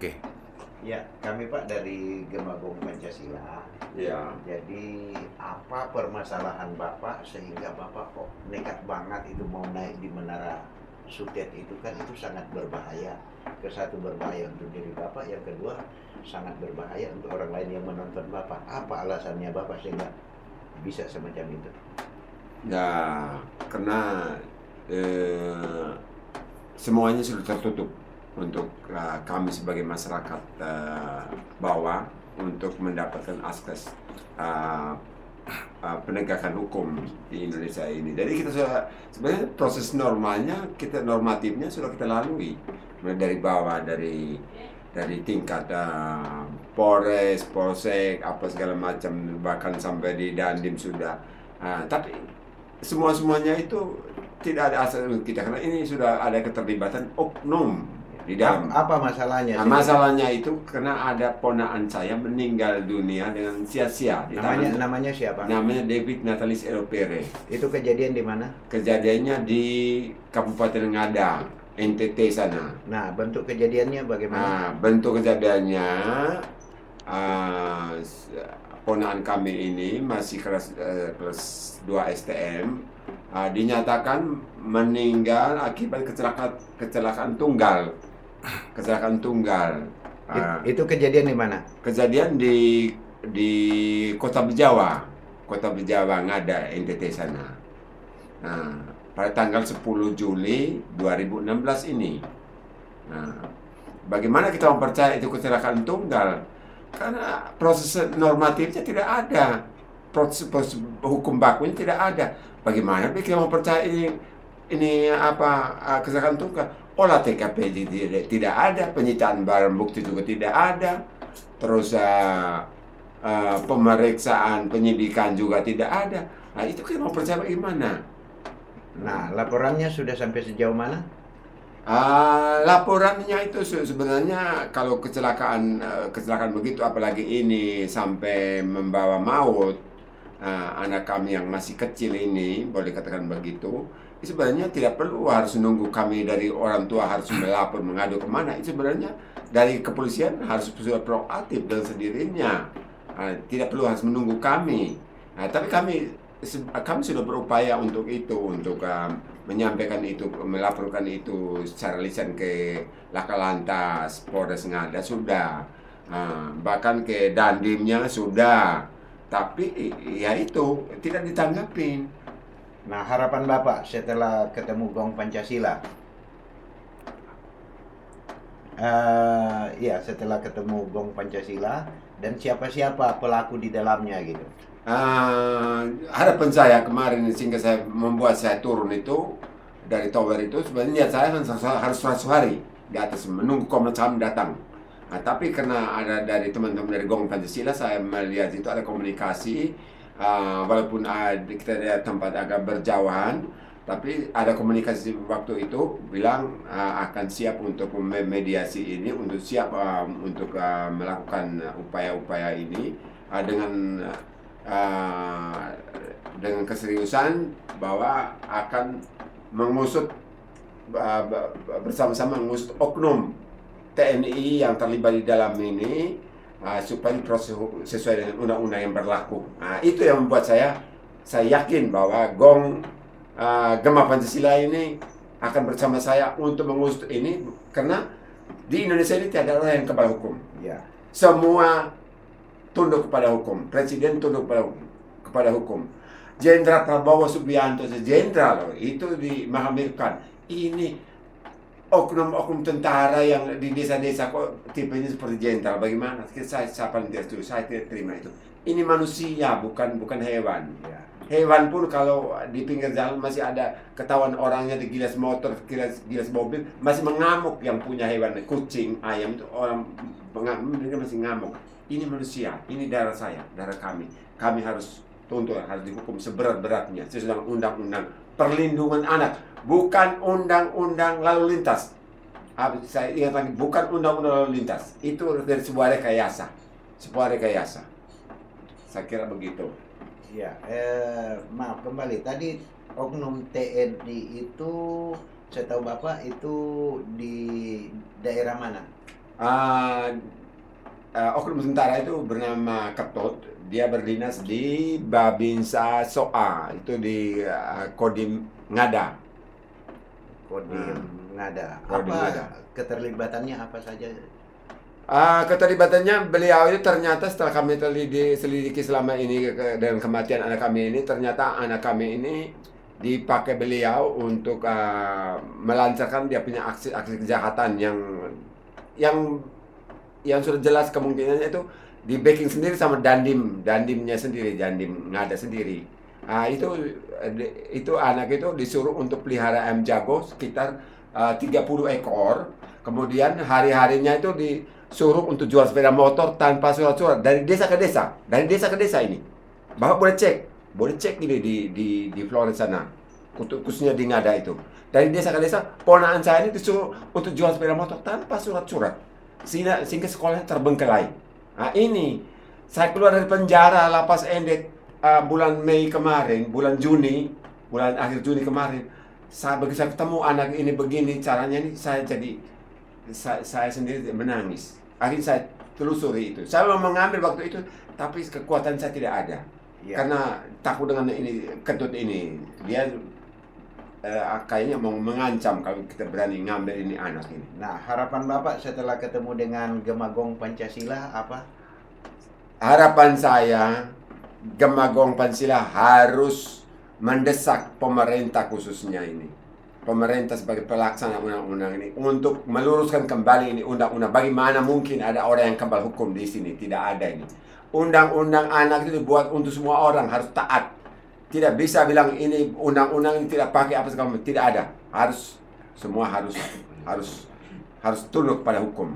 Oke. Ya, kami Pak dari Gemagong Pancasila. Ya. Jadi apa permasalahan Bapak sehingga Bapak kok nekat banget itu mau naik di Menara Sutet itu kan itu sangat berbahaya. Satu berbahaya untuk diri Bapak, yang kedua sangat berbahaya untuk orang lain yang menonton Bapak. Apa alasannya Bapak sehingga bisa semacam itu? Ya, karena eh, semuanya sudah tertutup untuk kami sebagai masyarakat bawah untuk mendapatkan akses uh, penegakan hukum di Indonesia ini. Jadi kita sudah sebenarnya proses normatifnya sudah kita lalui, mulai dari bawah, dari tingkat Polres, Polsek, apa segala macam, bahkan sampai di Dandim sudah. Tapi semuanya itu tidak ada asal kita, karena ini sudah ada keterlibatan oknum di dalam. Apa masalahnya? Nah, masalahnya itu karena ada ponakan saya meninggal dunia dengan sia-sia. Namanya siapa? Namanya David Natalis Elopere. Itu kejadian di mana? Kejadiannya di Kabupaten Ngada, NTT sana. Nah, bentuk kejadiannya bagaimana? Nah, bentuk kejadiannya ponakan kami ini masih kelas 2 STM, dinyatakan meninggal akibat kecelakaan tunggal. Itu kejadian di mana? Kejadian di Kota Bejawa Ngada, NTT sana. Nah, pada tanggal 10 Juli 2016 ini. Nah, bagaimana kita mempercayai itu kecelakaan tunggal? Karena proses normatifnya tidak ada, proses hukum bakunya tidak ada. Bagaimana kita mempercayai ini apa kecelakaan tunggal? Olah TKP tidak ada, penyitaan barang bukti juga tidak ada, terus pemeriksaan penyidikan juga tidak ada. Nah, itu kita mau percaya bagaimana? Nah, laporannya sudah sampai sejauh mana? Laporannya itu sebenarnya kalau kecelakaan begitu, apalagi ini sampai membawa maut anak kami yang masih kecil ini, boleh katakan begitu, itu sebenarnya tidak perlu harus menunggu kami dari orang tua harus melapor mengadu kemana. Itu sebenarnya dari kepolisian harus sudah proaktif dengan sendirinya, tidak perlu harus menunggu kami. Tapi kami sudah berupaya untuk itu, untuk menyampaikan itu, melaporkan itu secara lisan ke Laka Lantas Polres Ngada sudah, bahkan ke Dandimnya sudah, tapi ya itu tidak ditanggapin. Nah, harapan Bapak setelah ketemu Gong Pancasila, setelah ketemu Gong Pancasila dan siapa-siapa pelaku di dalamnya gitu. Harapan saya kemarin sehingga membuat saya turun itu dari tower itu, sebenarnya saya harus 100 hari di atas menunggu Komnas HAM datang. Tapi karena ada dari teman-teman dari Gong Pancasila, saya melihat itu ada komunikasi, walaupun kita di tempat agak berjauhan, tapi ada komunikasi waktu itu bilang akan siap untuk memediasi ini, untuk siap untuk melakukan upaya-upaya ini dengan keseriusan bahwa akan mengusut bersama-sama mengusut oknum TNI yang terlibat di dalam ini, supaya proses sesuai dengan undang-undang yang berlaku. Itu yang membuat saya yakin bahwa Gema Pancasila ini akan bersama saya untuk mengusut ini, karena di Indonesia ini tidak ada orang yang kebal hukum. Ya. Semua tunduk kepada hukum, presiden tunduk kepada hukum. Jenderal Prabowo Subianto, jenderal itu dimahamkan. Ini oknum-oknum tentara yang di desa-desa kok tipenya seperti jenderal, bagaimana? Saya paling tidak setuju, saya tidak terima itu. Ini manusia, bukan hewan. Ya. Hewan pun kalau di pinggir jalan masih ada ketahuan orangnya di gilas motor, gilas mobil, masih mengamuk. Yang punya hewan, kucing, ayam itu orang mereka masih ngamuk. Ini manusia, ini darah saya, darah kami. Kami harus tuntut, harus dihukum seberat-beratnya sesuai dengan undang-undang perlindungan anak, bukan undang-undang lalu lintas. Saya ingat lagi, bukan undang-undang lalu lintas. Itu dari sebuah rekayasa. Saya kira begitu. Ya, maaf kembali tadi oknum TNI itu, saya tahu Bapak itu di daerah mana? Ah, oknum tentara itu bernama Ketut. Dia berdinas di Babinsa Soa, itu di Kodim Ngada. Kodim Ah, Ngada. Kodim Apa Ngada. keterlibatannya apa saja? Keterlibatannya beliau itu ternyata setelah kami selidiki selama ini dengan kematian anak kami ini, ternyata anak kami ini dipakai beliau untuk melancarkan dia punya aksi-aksi kejahatan yang yang sudah jelas kemungkinannya itu di backing sendiri sama dandimnya sendiri, dandim ngada sendiri. Itu anak itu disuruh untuk pelihara ayam jago sekitar 30 ekor. Kemudian hari-harinya itu disuruh untuk jual sepeda motor tanpa surat-surat dari desa ke desa, ini. Bapak boleh cek ini di Flores sana, khususnya di Ngada itu. Dari desa ke desa, ponakan saya ini disuruh untuk jual sepeda motor tanpa surat-surat, sehingga sekolahnya terbengkelai. Nah ini, saya keluar dari penjara lapas Endet bulan Mei kemarin, bulan akhir Juni kemarin. Begitu saya ketemu anak ini begini caranya ini, saya sendiri menangis. Akhirnya saya telusuri itu. Saya mau mengambil waktu itu, tapi kekuatan saya tidak ada. Ya. Karena takut dengan ini Ketut ini. Dia kayaknya mau mengancam kalau kita berani ngambil ini anak ini. Nah, harapan Bapak setelah ketemu dengan Gemagong Pancasila apa? Harapan saya, Gemagong Pancasila harus mendesak pemerintah khususnya ini. Pemerintah sebagai pelaksana undang-undang ini untuk meluruskan kembali ini undang-undang. Bagaimana mungkin ada orang yang kebal hukum di sini? Tidak ada ini. Undang-undang anak itu dibuat untuk semua orang, harus taat. Tidak bisa bilang ini undang-undang ini tidak pakai apa segala macam. Tidak ada. Semua harus tunduk pada hukum.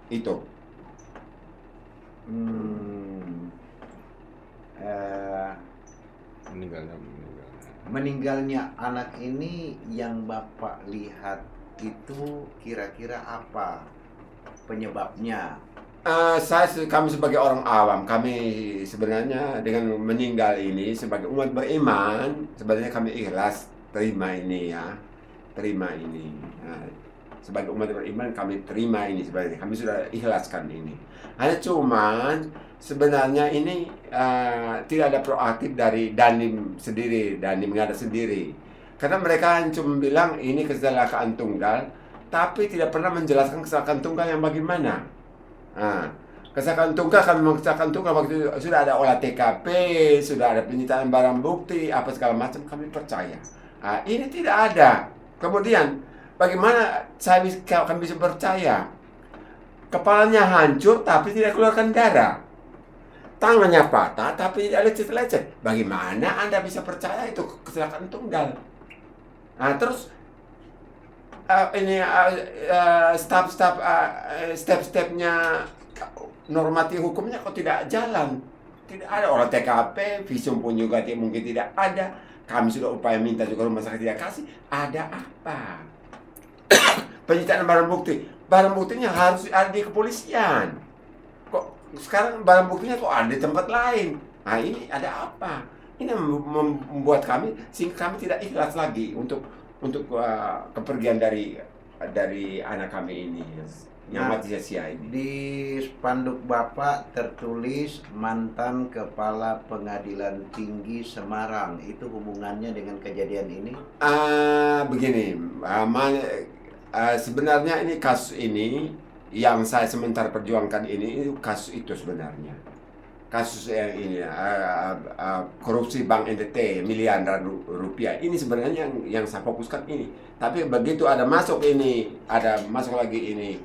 Itu. Meninggalnya anak ini yang Bapak lihat itu kira-kira apa penyebabnya? Kami sebagai orang awam, kami sebenarnya dengan meninggal ini sebagai umat beriman, sebenarnya kami ikhlas terima ini ya, terima ini. Sebagai umat beriman kami terima ini sebenarnya, kami sudah ikhlaskan ini. Hanya cuman sebenarnya ini tidak ada proaktif dari Dandim Ngada sendiri. Karena mereka cuma bilang ini kecelakaan tunggal, tapi tidak pernah menjelaskan kecelakaan tunggal yang bagaimana. Kecelakaan tunggal waktu itu sudah ada olah TKP, sudah ada penyitaan barang bukti, apa segala macam, kami percaya. Ini tidak ada. Kemudian bagaimana kami bisa percaya? Kepalanya hancur tapi tidak keluarkan darah. Tangannya patah tapi tidak lecet-lecet. Bagaimana Anda bisa percaya itu kecelakaan tunggal? Terus step-stepnya normatif hukumnya kok tidak jalan. Tidak ada olah TKP, visum pun juga mungkin tidak ada. Kami sudah upaya minta juga rumah sakit tidak kasih. Ada apa? Penyitaan barang buktinya harus ada di kepolisian. Kok sekarang barang buktinya kok ada di tempat lain? Ini ada apa? Ini membuat kami sehingga kami tidak ikhlas lagi untuk kepergian dari anak kami ini yang mati sia-sia ini. Di spanduk Bapak tertulis mantan Kepala Pengadilan Tinggi Semarang. Itu hubungannya dengan kejadian ini? Begini, sebenarnya ini kasus ini yang saya sementara perjuangkan ini kasus itu sebenarnya. Kasus yang ini korupsi Bank NTT miliaran rupiah ini sebenarnya yang saya fokuskan ini. Tapi begitu ada masuk lagi ini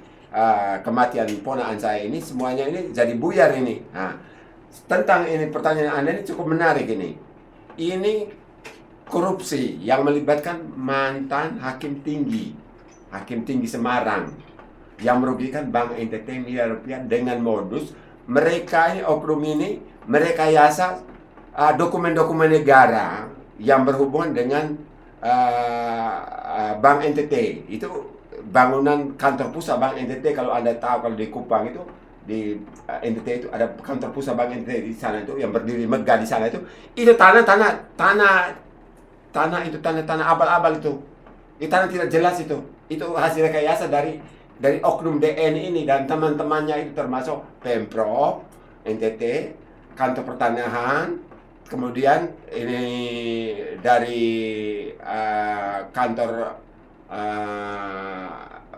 kematian ponakan saya ini, semuanya ini jadi buyar ini. Tentang ini pertanyaan Anda ini cukup menarik ini. Ini korupsi yang melibatkan mantan hakim tinggi Semarang yang merugikan Bank NTT miliar rupiah dengan modus mereka ini oknum ini merekayasa dokumen-dokumen negara yang berhubungan dengan Bank NTT. Itu bangunan kantor pusat Bank NTT. Kalau Anda tahu, kalau di Kupang itu di NTT itu ada kantor pusat Bank NTT di sana itu yang berdiri megah di sana itu tanah abal-abal itu. Itu tanah tidak jelas itu hasil rekayasa dari dari oknum DN ini dan teman-temannya itu termasuk Pemprov, NTT, kantor pertanahan, kemudian ini dari kantor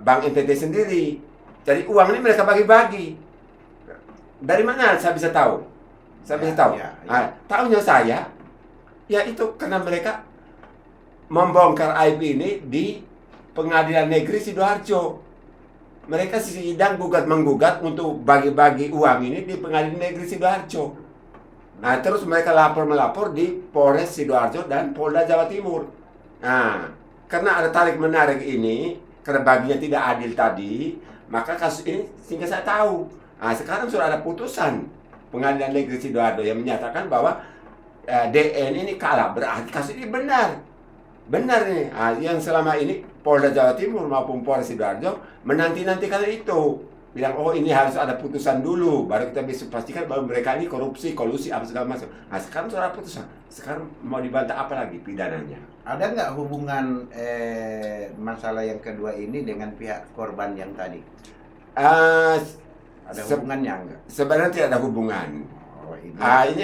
Bank NTT sendiri. Jadi uang ini mereka bagi-bagi. Dari mana saya bisa tahu? Saya bisa tahu. Tahunya saya, ya itu karena mereka membongkar aib ini di Pengadilan Negeri Sidoarjo. Mereka sidang gugat-menggugat untuk bagi-bagi uang ini di Pengadilan Negeri Sidoarjo. Nah, terus mereka melapor di Polres Sidoarjo dan Polda Jawa Timur. Nah, karena ada tarik-menarik ini, karena baginya tidak adil tadi, maka kasus ini sehingga saya tahu. Nah, sekarang sudah ada putusan Pengadilan Negeri Sidoarjo yang menyatakan bahwa DN ini kalah, berarti kasus ini benar. Benar nih, yang selama ini Polda Jawa Timur maupun Polres Sidoarjo menanti-nantikan itu. Bilang, oh ini harus ada putusan dulu, baru kita bisa pastikan bahwa mereka ini korupsi, kolusi, apa segala macam. Nah, sekarang sudah ada putusan. Sekarang mau dibantah apa lagi pidananya? Ada nggak hubungan masalah yang kedua ini dengan pihak korban yang tadi? Ada hubungannya enggak? Sebenarnya tidak ada hubungan. Oh, ini. Ini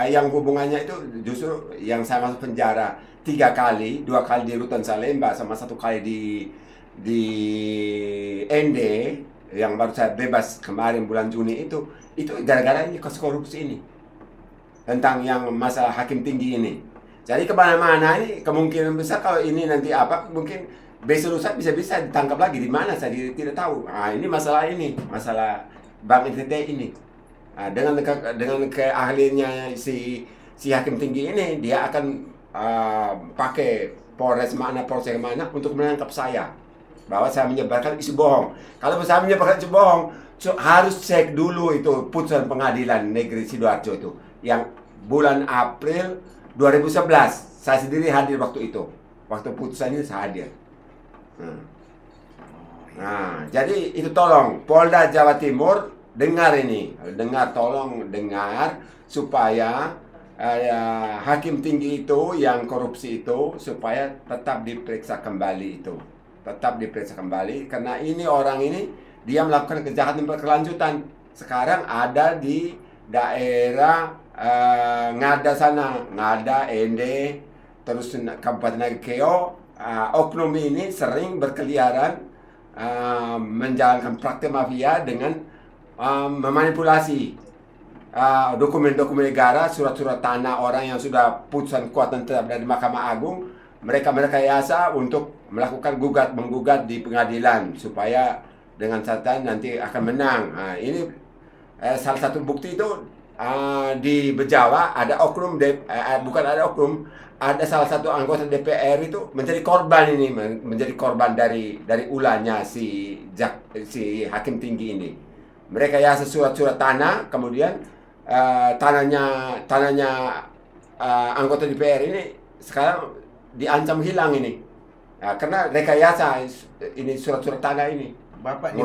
yang hubungannya itu justru yang saya masuk penjara 3 kali, 2 kali di Rutan Salemba sama 1 kali di ND yang baru saya bebas kemarin bulan Juni itu gara-gara ini kasus korupsi ini tentang yang masalah hakim tinggi ini. Jadi kemana-mana ini kemungkinan besar kalau ini nanti apa mungkin besok lusa bisa ditangkap lagi di mana saya tidak tahu. Ini masalah Bank NTT ini. Dengan keahliannya si hakim tinggi ini, dia akan pakai Polres mana untuk menangkap saya bahwa saya menyebarkan isu bohong. Kalau saya menyebarkan isu bohong, harus cek dulu itu putusan Pengadilan Negeri Sidoarjo itu yang bulan April 2011. Saya sendiri hadir waktu itu. Waktu putusan ini saya hadir. Nah, jadi itu tolong Polda Jawa Timur dengar ini, tolong dengar supaya hakim tinggi itu yang korupsi itu supaya tetap diperiksa kembali karena ini orang ini dia melakukan kejahatan berkelanjutan. Sekarang ada di daerah Ngada sana, Ngada, Ende, terus Kabupaten Nagekeo. Oknum ini sering berkeliaran menjalankan praktik mafia dengan memanipulasi dokumen-dokumen negara, surat-surat tanah orang yang sudah putusan kuat dan tetap dari Mahkamah Agung, mereka rekayasa untuk melakukan menggugat di pengadilan supaya dengan catatan nanti akan menang. Ini salah satu bukti itu di Bejawa ada oknum, bukan ada oknum, ada salah satu anggota DPR itu menjadi korban dari ulahnya si hakim tinggi ini. Mereka ya surat-surat tanah, kemudian tanahnya anggota DPR ini sekarang diancam hilang ini, karena rekayasa ini surat-surat tanah ini. Bapak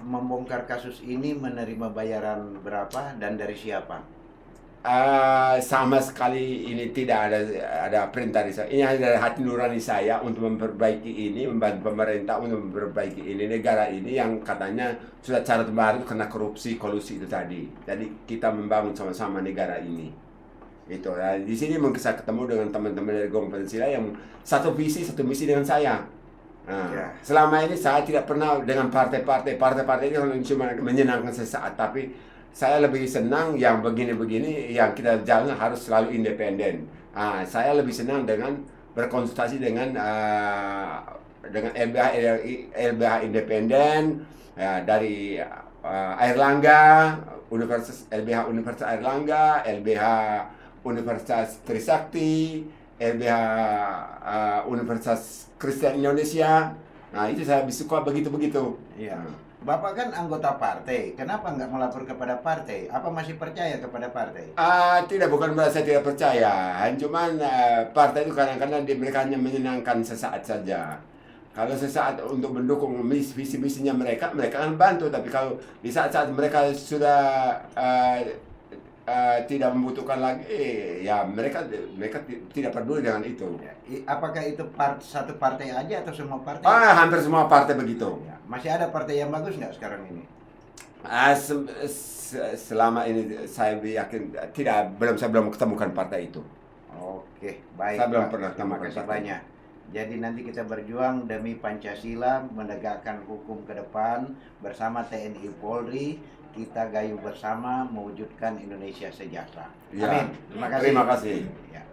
membongkar kasus ini menerima bayaran berapa dan dari siapa? Sama sekali ini tidak ada perintah dari saya. Ini hanya dari hati nurani saya untuk memperbaiki ini, membantu pemerintah untuk memperbaiki ini negara ini yang katanya sudah cara terbaru karena korupsi, kolusi itu tadi. Jadi kita membangun sama-sama negara ini. Itu. Di sini mungkin saya ketemu dengan teman-teman dari Gong Pancasila yang satu visi, satu misi dengan saya. Selama ini saya tidak pernah dengan partai-partai ini cuma menyenangkan sesaat, tapi saya lebih senang yang begini-begini, yang kita jalan harus selalu independen. Saya lebih senang dengan berkonsultasi dengan LBH independen dari Airlangga, LBH Universitas Airlangga, LBH Universitas Trisakti, LBH Universitas Kristen Indonesia. Itu saya suka begitu-begitu. Iya. Bapak kan anggota partai, kenapa nggak melapor kepada partai? Apa masih percaya kepada partai? Tidak, bukan berarti saya tidak percaya. Cuman partai itu kadang-kadang mereka hanya menyenangkan sesaat saja. Kalau sesaat untuk mendukung visi-misinya mereka akan bantu. Tapi kalau di saat-saat mereka sudah tidak membutuhkan lagi, ya mereka mereka tidak peduli dengan itu. Ya, apakah itu satu partai aja atau semua partai? Hampir semua partai begitu. Ya, masih ada partai yang bagus nggak sekarang ini? Selama ini saya yakin saya belum ketemukan partai itu. Oke, baik. Saya belum Pak. pernah Terima temukan kasih partai. banyak. Jadi nanti kita berjuang demi Pancasila, menegakkan hukum ke depan bersama TNI Polri. Kita gayung bersama mewujudkan Indonesia sejahtera. Ya. Amin. Terima kasih. Terima kasih. Ya.